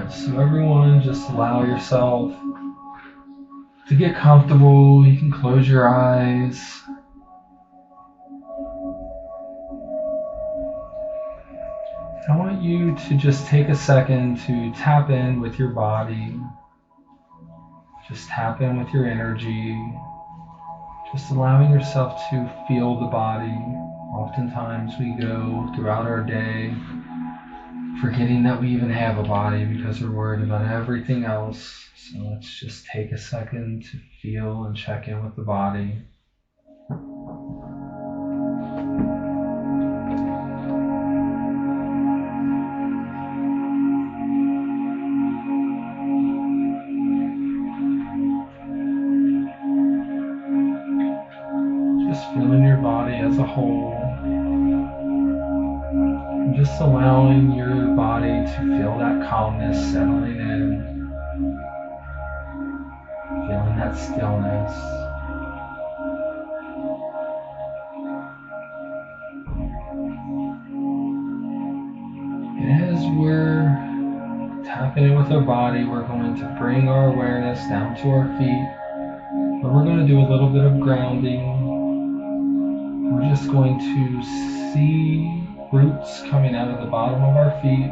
Alright, so everyone just allow yourself to get comfortable. You can close your eyes. I want you to just take a second to tap in with your body. Just tap in with your energy. Just allowing yourself to feel the body. Oftentimes we go throughout our day forgetting that we even have a body because we're worried about everything else. So let's just take a second to feel and check in with the body. Just feeling your body as a whole. And just allowing your body to feel that calmness settling in. Feeling that stillness. And as we're tapping in with our body, we're going to bring our awareness down to our feet. But we're going to do a little bit of grounding. We're just going to see roots coming out of the bottom of our feet.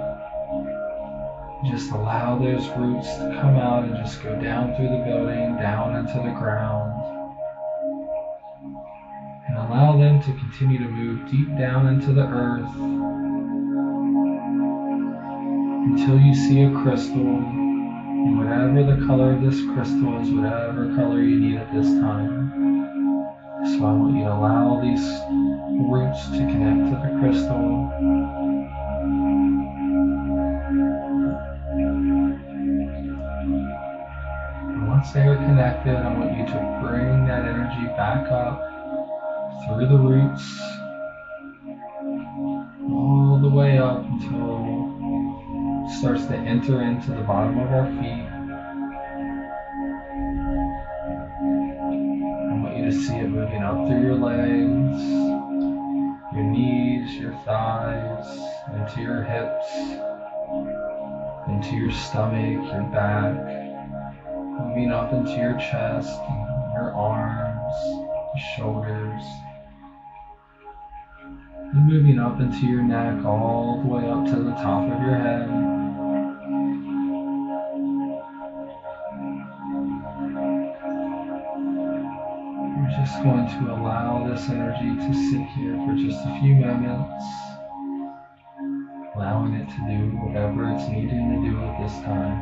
Just allow those roots to come out and just go down through the building, down into the ground. And allow them to continue to move deep down into the earth until you see a crystal. And whatever the color of this crystal is, whatever color you need at this time. So I want you to allow these roots to connect to the crystal. And once they are connected, I want you to bring that energy back up through the roots, all the way up until it starts to enter into the bottom of our feet. To see it moving up through your legs, your knees, your thighs, into your hips, into your stomach, your back, moving up into your chest, your arms, your shoulders, and moving up into your neck all the way up to the top of your head. Just going to allow this energy to sit here for just a few moments, allowing it to do whatever it's needing to do at this time.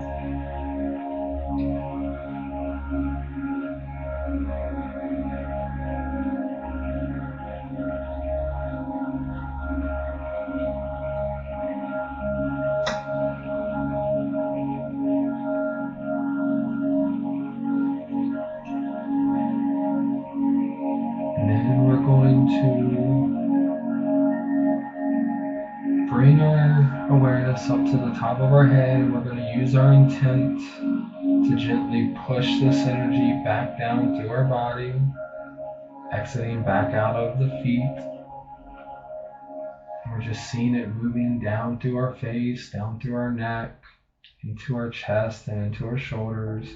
Bring our awareness up to the top of our head, and we're going to use our intent to gently push this energy back down through our body, exiting back out of the feet. And we're just seeing it moving down through our face, down through our neck, into our chest, and into our shoulders.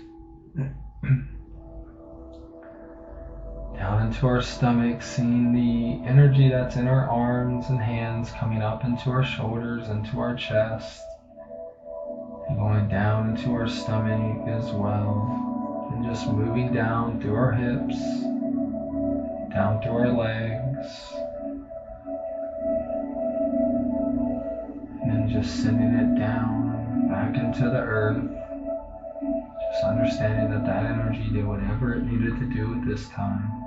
Down into our stomach, seeing the energy that's in our arms and hands coming up into our shoulders, into our chest, and going down into our stomach as well, and just moving down through our hips, down through our legs, and then just sending it down back into the earth, just understanding that that energy did whatever it needed to do at this time.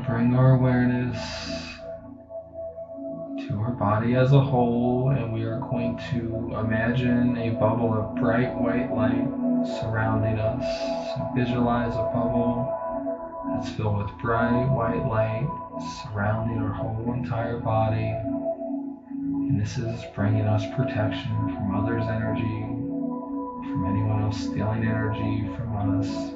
Bring our awareness to our body as a whole, and we are going to imagine a bubble of bright white light surrounding us. So visualize a bubble that's filled with bright white light surrounding our whole entire body. And this is bringing us protection from others' energy, from anyone else stealing energy from us.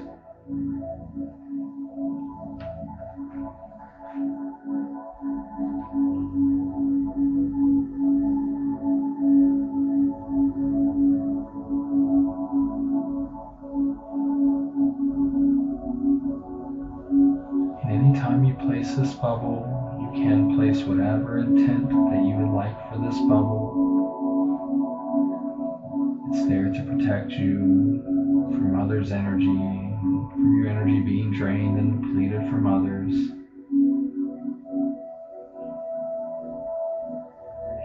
bubble. You can place whatever intent that you would like for this bubble. It's there to protect you from others' energy, from your energy being drained and depleted from others.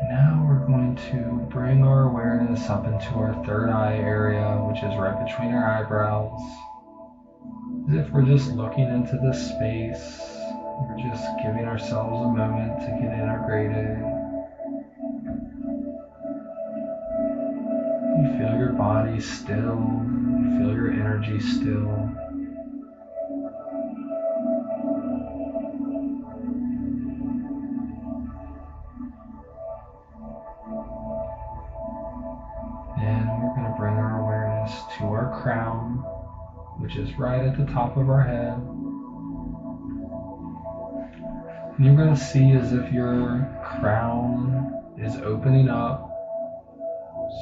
And now we're going to bring our awareness up into our third eye area, which is right between our eyebrows. As if we're just looking into this space. We're just giving ourselves a moment to get integrated. You feel your body still. You feel your energy still. And we're going to bring our awareness to our crown, which is right at the top of our head. And you're going to see as if your crown is opening up.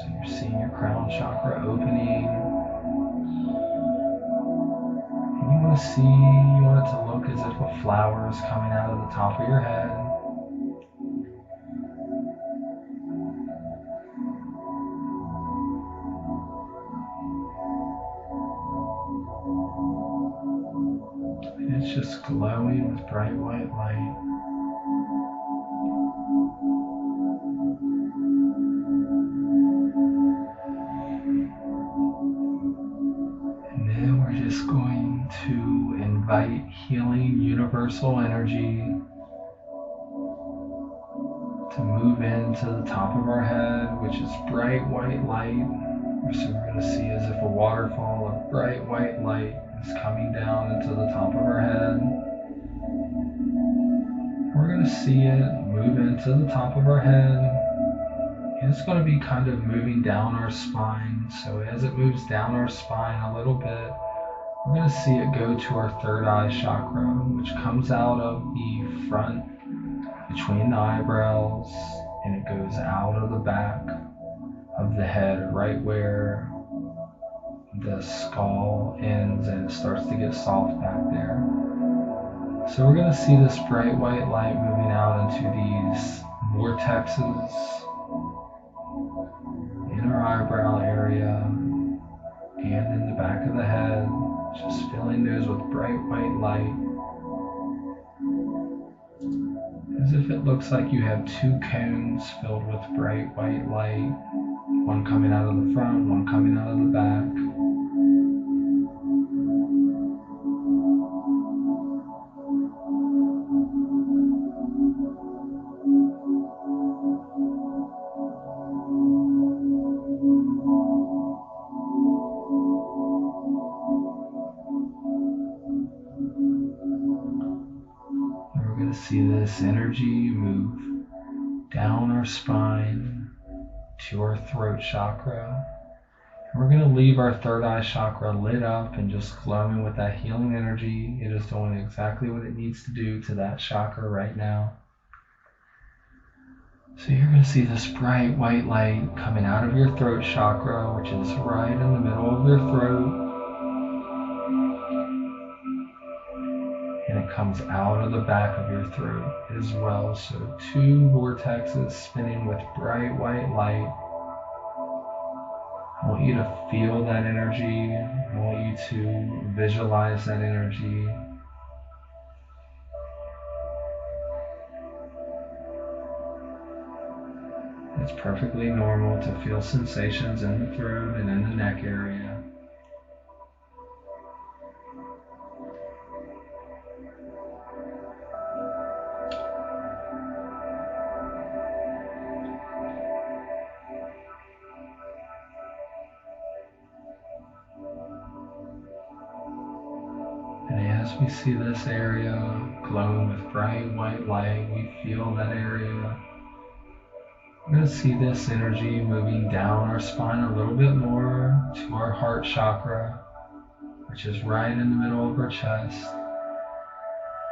So you're seeing your crown chakra opening. And you want it to look as if a flower is coming out of the top of your head. And it's just glowing with bright white light. And then we're just going to invite healing universal energy to move into the top of our head, which is bright white light. So we're going to see as if a waterfall of bright white light is coming down into the top of our head. We're going to see it move into the top of our head. And it's going to be kind of moving down our spine. So as it moves down our spine a little bit, we're going to see it go to our third eye chakra, which comes out of the front between the eyebrows, and it goes out of the back of the head, right where the skull ends, and it starts to get soft back there. So we're going to see this bright white light moving out into these vortexes in our eyebrow area and in the back of the head, just filling those with bright white light. As if it looks like you have two cones filled with bright white light, one coming out of the front, one coming out of the back. See this energy move down our spine to our throat chakra. And we're going to leave our third eye chakra lit up and just glowing with that healing energy. It is doing exactly what it needs to do to that chakra right now. So you're going to see this bright white light coming out of your throat chakra, which is right in the middle of your throat. And it comes out of the back of your throat as well. So two vortexes spinning with bright white light. I want you to feel that energy. I want you to visualize that energy. It's perfectly normal to feel sensations in the throat and in the neck area. As we see this area glowing with bright white light, we feel that area. We're going to see this energy moving down our spine a little bit more to our heart chakra, which is right in the middle of our chest.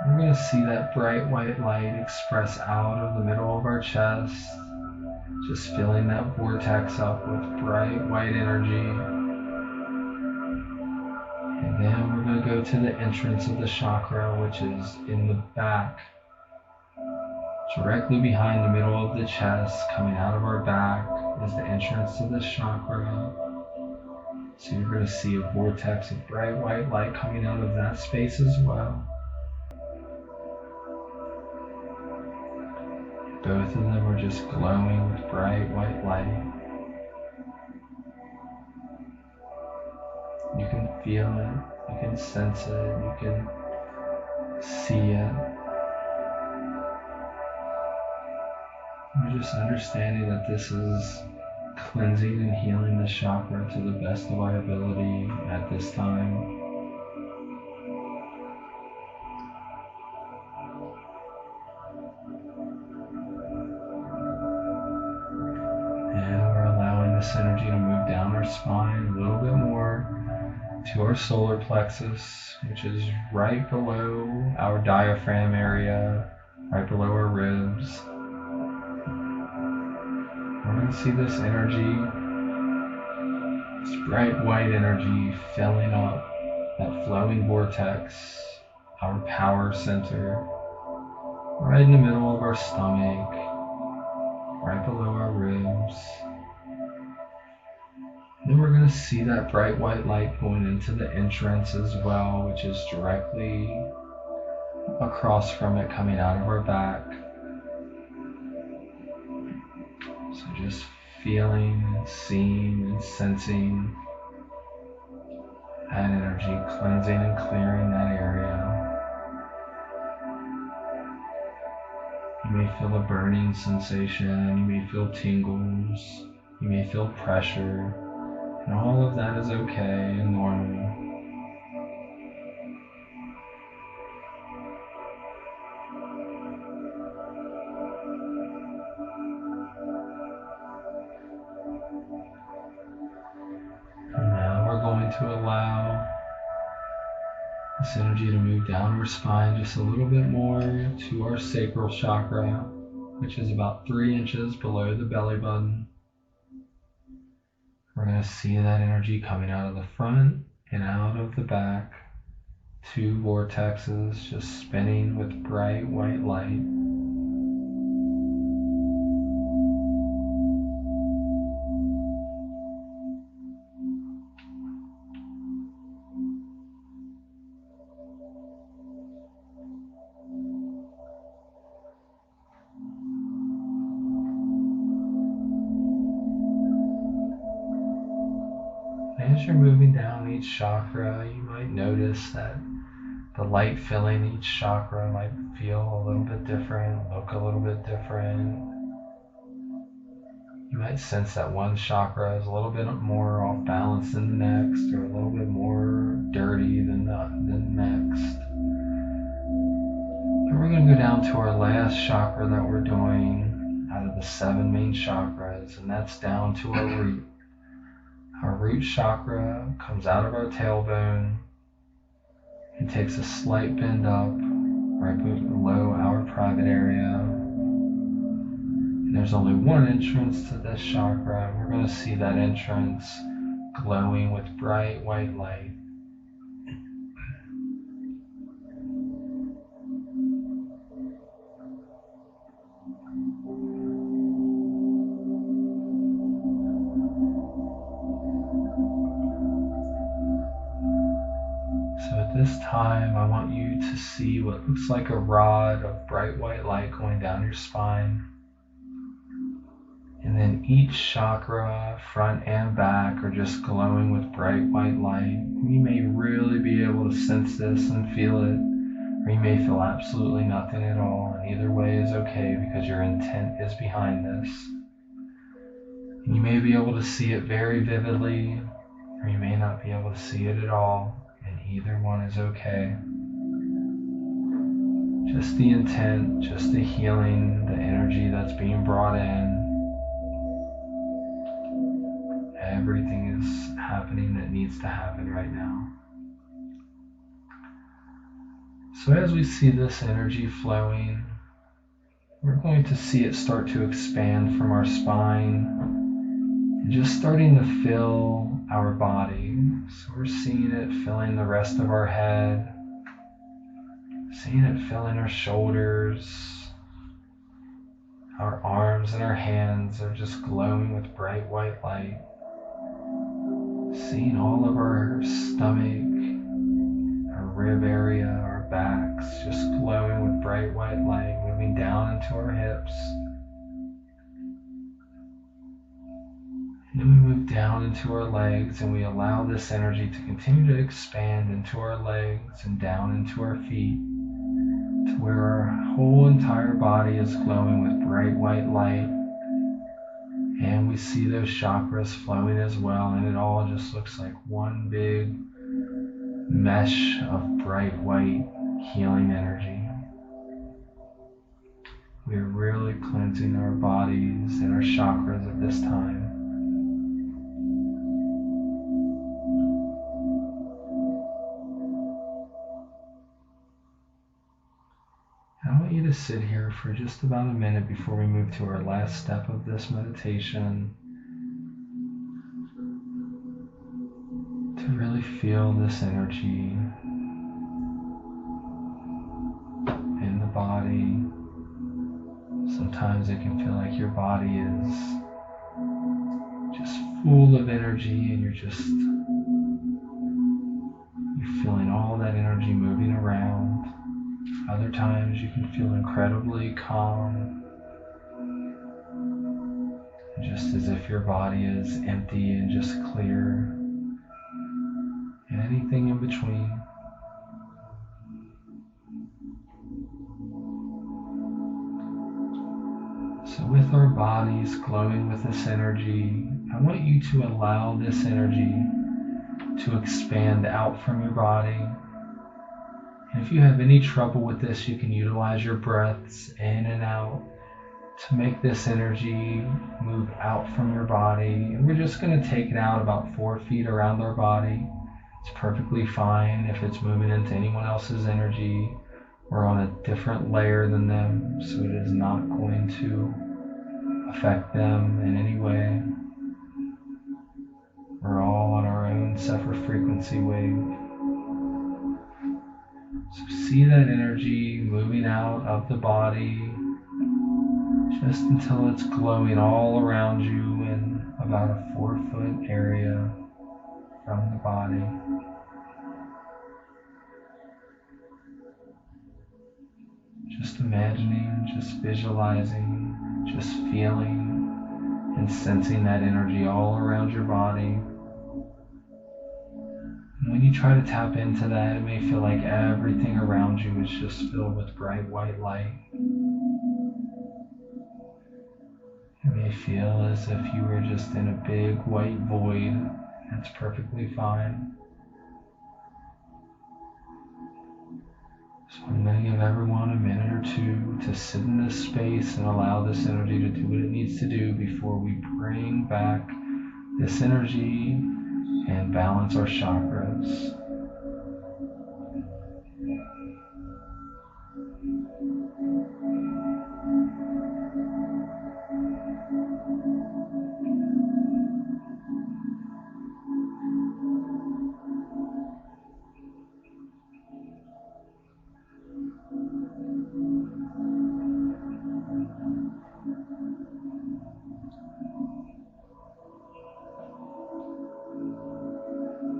We're going to see that bright white light express out of the middle of our chest, just filling that vortex up with bright white energy. And then we're going to go to the entrance of the chakra, which is in the back Directly behind the middle of the chest, coming out of our back, is the entrance to this chakra. So you're going to see a vortex of bright white light coming out of that space as well. Both of them are just glowing with bright white light. You can feel it, you can sense it, you can see it. We're just understanding that this is cleansing and healing the chakra to the best of our ability at this time. And we're allowing this energy to move down our spine a little bit more to our solar plexus, which is right below our diaphragm area, right below our ribs. We're going to see this energy, this bright white energy filling up that flowing vortex, our power center, right in the middle of our stomach, right below our ribs. And then we're going to see that bright white light going into the entrance as well, which is directly across from it coming out of our back. So just feeling and seeing and sensing that energy cleansing and clearing that area. You may feel a burning sensation, you may feel tingles, you may feel pressure, and all of that is okay and normal. And now we're going to allow this energy to move down our spine just a little bit more to our sacral chakra, which is about 3 inches below the belly button. We're going to see that energy coming out of the front and out of the back. 2 vortexes just spinning with bright white light. As you're moving down each chakra, you might notice that the light filling each chakra might feel a little bit different, look a little bit different. You might sense that one chakra is a little bit more off balance than the next, or a little bit more dirty than the next. And we're going to go down to our last chakra that we're doing out of the 7 main chakras, and that's down to our root. Our root chakra comes out of our tailbone and takes a slight bend up right below our private area. And there's only one entrance to this chakra, and we're going to see that entrance glowing with bright white light. So at this time, I want you to see what looks like a rod of bright white light going down your spine. And then each chakra, front and back, are just glowing with bright white light. You may really be able to sense this and feel it, or you may feel absolutely nothing at all, and either way is okay because your intent is behind this. And you may be able to see it very vividly, or you may not be able to see it at all, and either one is okay. Just the intent, just the healing, the energy that's being brought in. Everything is happening that needs to happen right now. So as we see this energy flowing, we're going to see it start to expand from our spine and just starting to fill our body. So we're seeing it filling the rest of our head, seeing it filling our shoulders, Our arms and our hands are just glowing with bright white light. Seeing all of our stomach, our rib area, our backs just glowing with bright white light, moving down into our hips. And then we move down into our legs and we allow this energy to continue to expand into our legs and down into our feet to where our whole entire body is glowing with bright white light. And we see those chakras flowing as well, and it all just looks like one big mesh of bright white healing energy. We're really cleansing our bodies and our chakras at this time. I want you to sit here for just about a minute before we move to our last step of this meditation to really feel this energy in the body. Sometimes it can feel like your body is just full of energy and you're feeling all that energy moving around. Other times you can feel incredibly calm, just as if your body is empty and just clear, and anything in between. So with our bodies glowing with this energy, I want you to allow this energy to expand out from your body. And if you have any trouble with this, you can utilize your breaths in and out to make this energy move out from your body. And we're just going to take it out about 4 feet around our body. It's perfectly fine if it's moving into anyone else's energy. We're on a different layer than them, so it is not going to affect them in any way. We're all on our own separate frequency wave. So see that energy moving out of the body just until it's glowing all around you in about a 4-foot area from the body. Just imagining, just visualizing, just feeling and sensing that energy all around your body. And when you try to tap into that, it may feel like everything around you is just filled with bright white light. It may feel as if you were just in a big white void. That's perfectly fine. So I'm going to give everyone a minute or two to sit in this space and allow this energy to do what it needs to do before we bring back this energy and balance our chakras.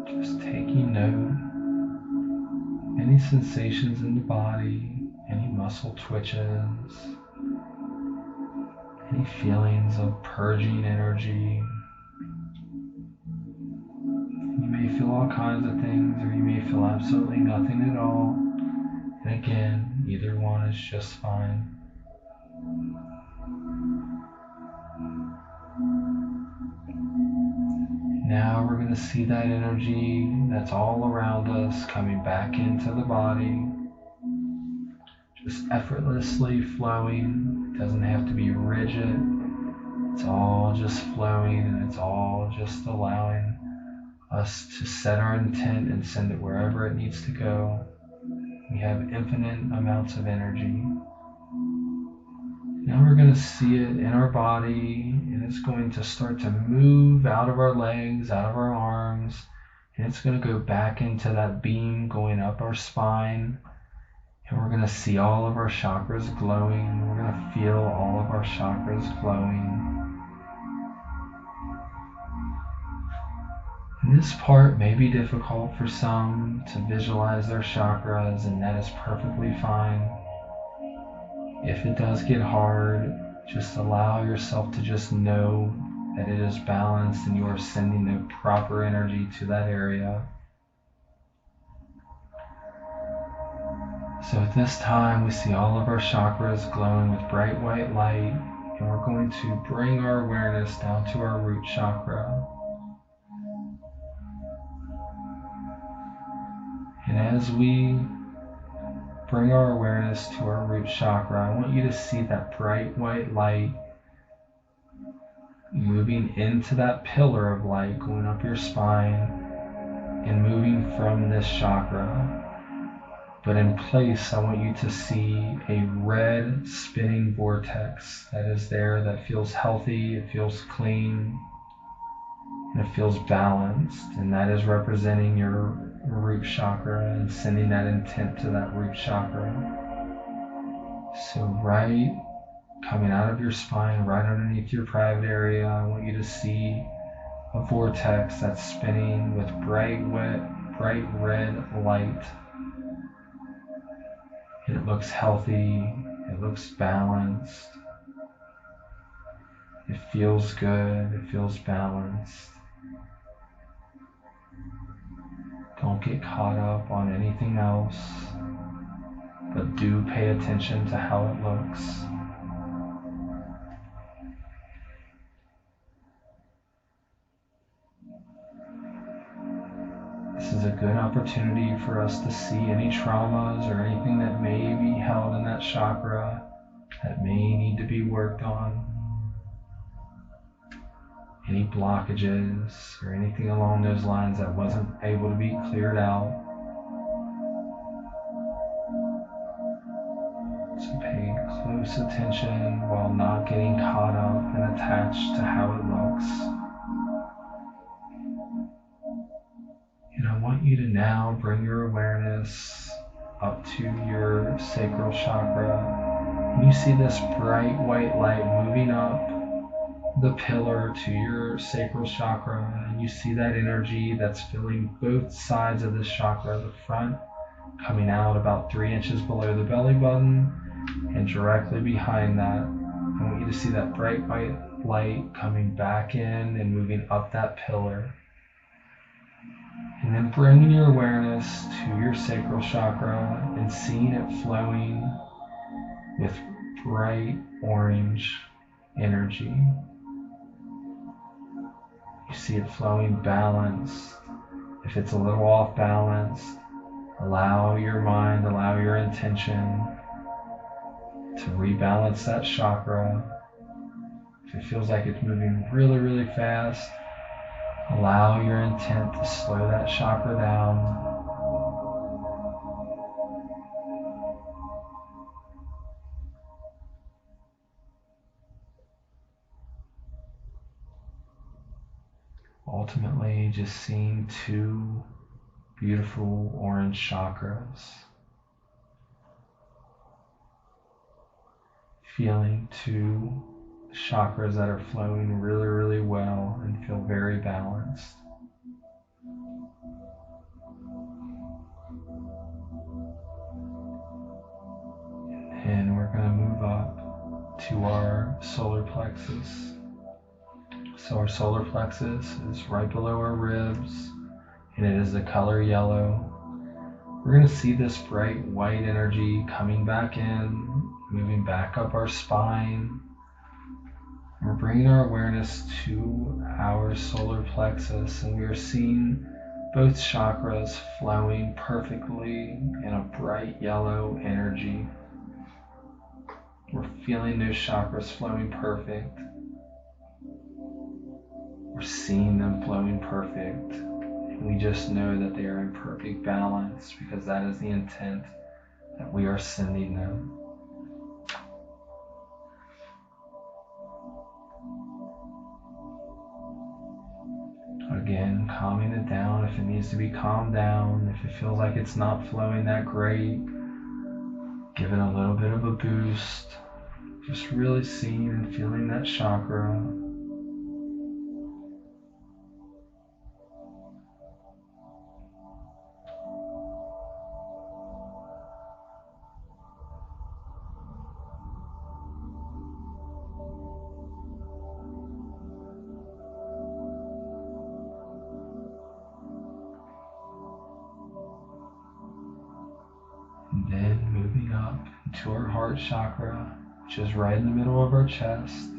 Just taking note, any sensations in the body, any muscle twitches, any feelings of purging energy. You may feel all kinds of things, or you may feel absolutely nothing at all. And again, either one is just fine. Now we're going to see that energy that's all around us coming back into the body, just effortlessly flowing. It doesn't have to be rigid. It's all just flowing, and it's all just allowing us to set our intent and send it wherever it needs to go. We have infinite amounts of energy. Now we're going to see it in our body, and it's going to start to move out of our legs, out of our arms, and it's going to go back into that beam going up our spine. And we're going to see all of our chakras glowing. We're going to feel all of our chakras glowing. And this part may be difficult for some to visualize their chakras, and that is perfectly fine. If it does get hard, just allow yourself to just know that it is balanced and you are sending the proper energy to that area. So at this time, we see all of our chakras glowing with bright white light, and we're going to bring our awareness down to our root chakra. And as we bring our awareness to our root chakra, I want you to see that bright white light moving into that pillar of light, going up your spine and moving from this chakra. But in place, I want you to see a red spinning vortex that is there, that feels healthy, it feels clean, and it feels balanced. And that is representing your root chakra and sending that intent to that root chakra. So right coming out of your spine, right underneath your private area, I want you to see a vortex that's spinning with bright red light. It looks healthy, it looks balanced, it feels good, it feels balanced. Don't get caught up on anything else, but do pay attention to how it looks. This is a good opportunity for us to see any traumas or anything that may be held in that chakra that may need to be worked on. Any blockages or anything along those lines that wasn't able to be cleared out. So pay close attention while not getting caught up and attached to how it looks. And I want you to now bring your awareness up to your sacral chakra. And you see this bright white light moving up the pillar to your sacral chakra. And you see that energy that's filling both sides of this chakra, the front coming out about 3 inches below the belly button, and directly behind that, I want you to see that bright white light coming back in and moving up that pillar. And then bringing your awareness to your sacral chakra and seeing it flowing with bright orange energy. You see it flowing balanced. If it's a little off balance, allow your mind, allow your intention to rebalance that chakra. If it feels like it's moving really, really fast, allow your intent to slow that chakra down. Ultimately, just seeing 2 beautiful orange chakras. Feeling 2 chakras that are flowing really, really well and feel very balanced. And we're going to move up to our solar plexus. So our solar plexus is right below our ribs, and it is the color yellow. We're going to see this bright white energy coming back in, moving back up our spine. We're bringing our awareness to our solar plexus, and we are seeing both chakras flowing perfectly in a bright yellow energy. We're feeling those chakras flowing perfect. We're seeing them flowing perfect. And we just know that they are in perfect balance because that is the intent that we are sending them. Again, calming it down if it needs to be calmed down. If it feels like it's not flowing that great, Give it a little bit of a boost. Just really seeing and feeling that chakra. And then moving up into our heart chakra, which is right in the middle of our chest.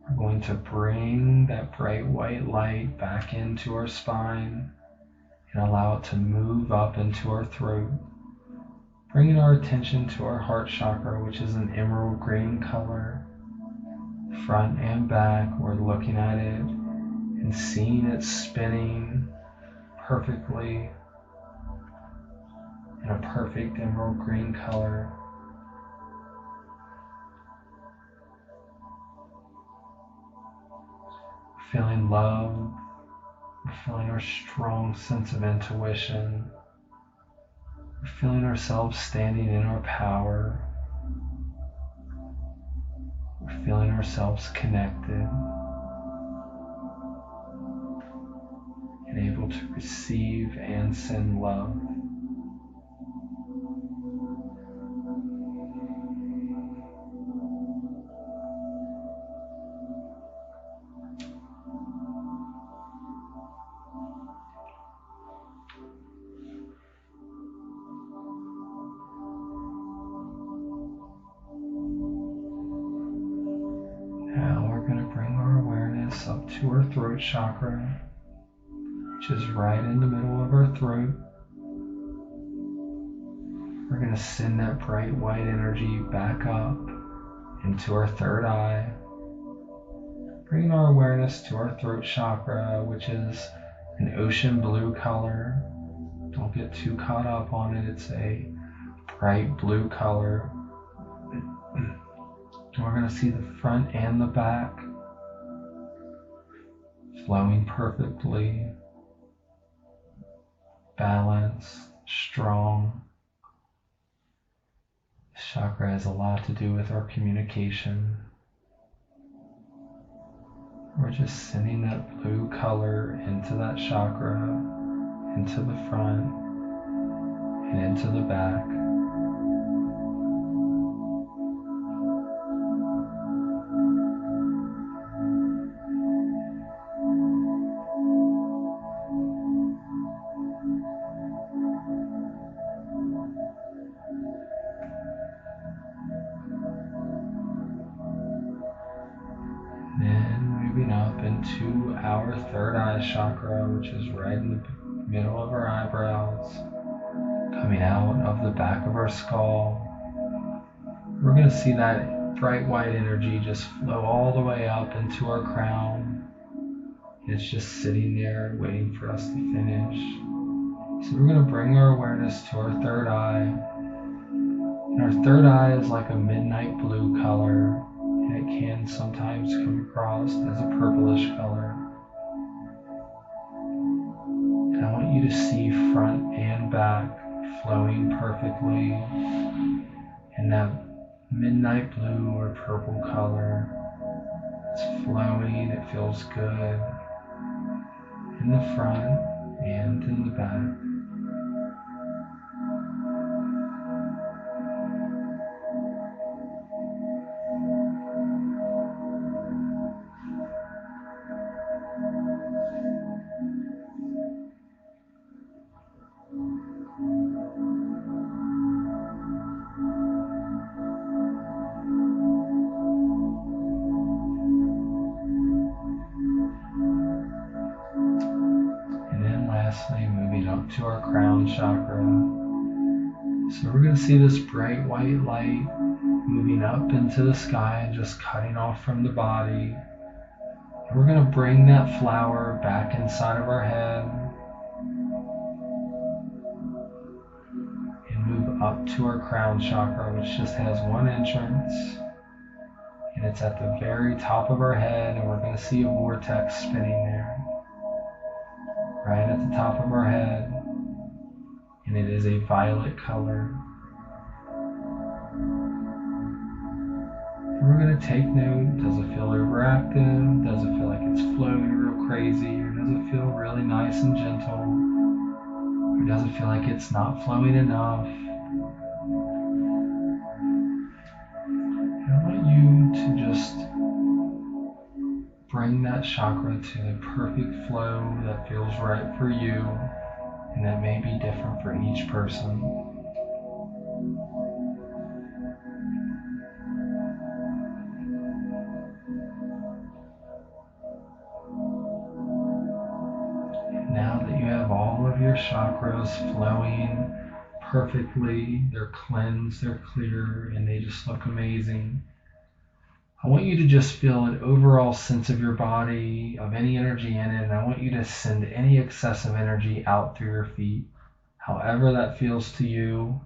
We're going to bring that bright white light back into our spine and allow it to move up into our throat. Bringing our attention to our heart chakra, which is an emerald green color. Front and back, we're looking at it and seeing it spinning perfectly in a perfect emerald green color. We're feeling love, we're feeling our strong sense of intuition, we're feeling ourselves standing in our power, we're feeling ourselves connected and able to receive and send love. Now we're going to bring our awareness up to our throat chakra, which is right in the middle of our throat. We're going to send that bright white energy back up into our third eye. Bringing our awareness to our throat chakra, which is an ocean blue color. Don't get too caught up on it. It's a bright blue color. We're going to see the front and the back flowing perfectly, balanced, strong. This chakra has a lot to do with our communication. We're just sending that blue color into that chakra, into the front, and into the back. Then moving up into our third eye chakra, which is right in the middle of our eyebrows, coming out of the back of our skull. We're going to see that bright white energy just flow all the way up into our crown. It's just sitting there waiting for us to finish. So we're going to bring our awareness to our third eye. And our third eye is like a midnight blue color, and it can sometimes come across as a purplish color. And I want you to see front and back flowing perfectly in that midnight blue or purple color. It's flowing, it feels good in the front and in the back. Lastly, moving up to our crown chakra. So we're going to see this bright white light moving up into the sky and just cutting off from the body. And we're going to bring that flower back inside of our head and move up to our crown chakra, which just has one entrance. And it's at the very top of our head, and we're going to see a vortex spinning there. Right at the top of our head, and it is a violet color. We're going to take note. Does it feel overactive? Does it feel like it's flowing real crazy? Or does it feel really nice and gentle? Or does it feel like it's not flowing enough? And I want you to just bring that chakra to the perfect flow that feels right for you, and that may be different for each person. Now that you have all of your chakras flowing perfectly, they're cleansed, they're clear, and they just look amazing, I want you to just feel an overall sense of your body, of any energy in it, and I want you to send any excessive energy out through your feet, however that feels to you.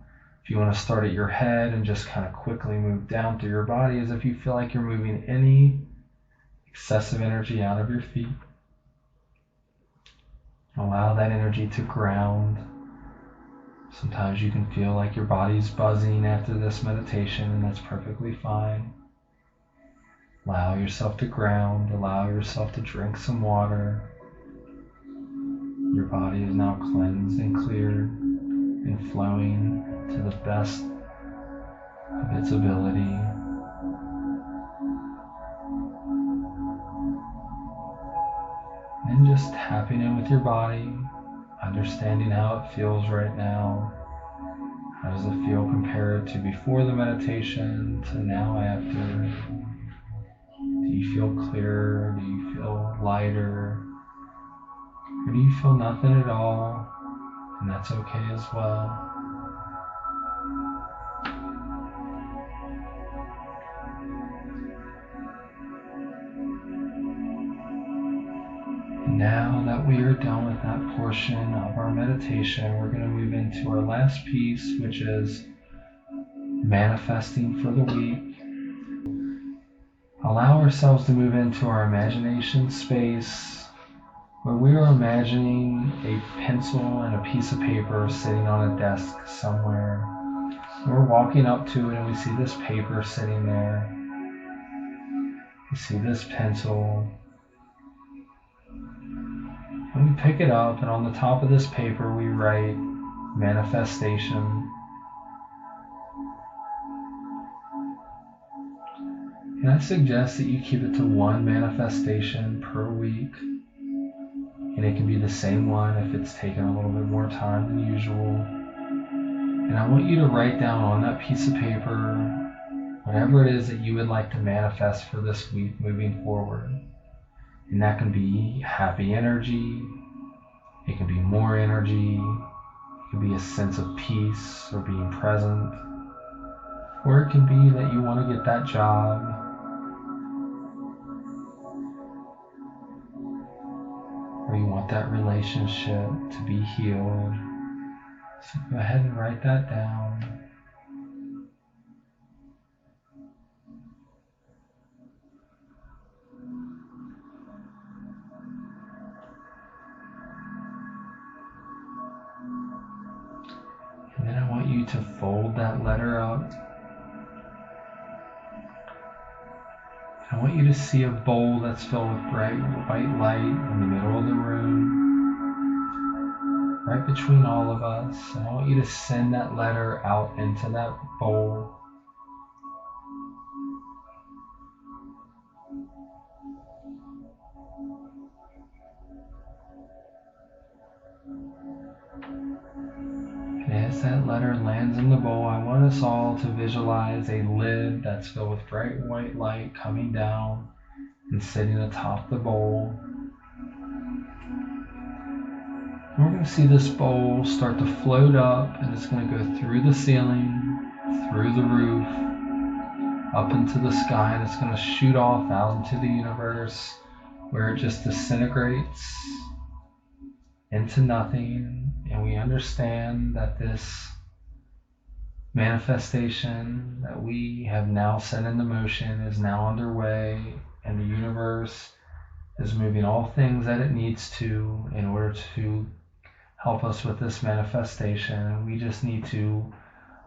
If you want to start at your head and just kind of quickly move down through your body as if you feel like you're moving any excessive energy out of your feet. Allow that energy to ground. Sometimes you can feel like your body's buzzing after this meditation, and that's perfectly fine. Allow yourself to ground. Allow yourself to drink some water. Your body is now cleansed and cleared and flowing to the best of its ability. And just tapping in with your body, understanding how it feels right now. How does it feel compared to before the meditation to now after? Do you feel clearer? Do you feel lighter? Or do you feel nothing at all? And that's okay as well. Now that we are done with that portion of our meditation, we're going to move into our last piece, which is manifesting for the week. Allow ourselves to move into our imagination space, where we are imagining a pencil and a piece of paper sitting on a desk somewhere. We're walking up to it and we see this paper sitting there. We see this pencil. And we pick it up, and on the top of this paper we write manifestation. And I suggest that you keep it to one manifestation per week. And it can be the same one if it's taken a little bit more time than usual. And I want you to write down on that piece of paper whatever it is that you would like to manifest for this week moving forward. And that can be happy energy, it can be more energy, it can be a sense of peace or being present, or it can be that you want to get that job, or you want that relationship to be healed. So go ahead and write that down. And then I want you to fold that letter up. I want you to see a bowl that's filled with bright white light in the middle of the room, right between all of us. And I want you to send that letter out into that bowl. And as that letter lands in the bowl, I want us all to visualize a lid that's filled with bright white light coming down and sitting atop the bowl. And we're going to see this bowl start to float up, and it's going to go through the ceiling, through the roof, up into the sky, and it's going to shoot off out into the universe where it just disintegrates into nothing. And we understand that this manifestation that we have now set into motion is now underway, and the universe is moving all things that it needs to in order to help us with this manifestation. And we just need to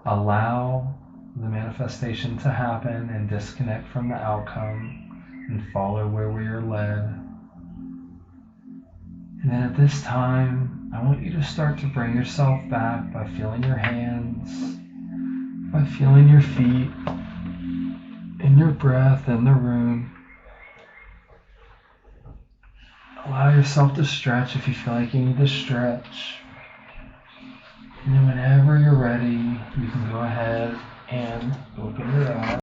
allow the manifestation to happen and disconnect from the outcome and follow where we are led. And then at this time, I want you to start to bring yourself back by feeling your hands, by feeling your feet, and your breath in the room. Allow yourself to stretch if you feel like you need to stretch. And then whenever you're ready, you can go ahead and open your eyes.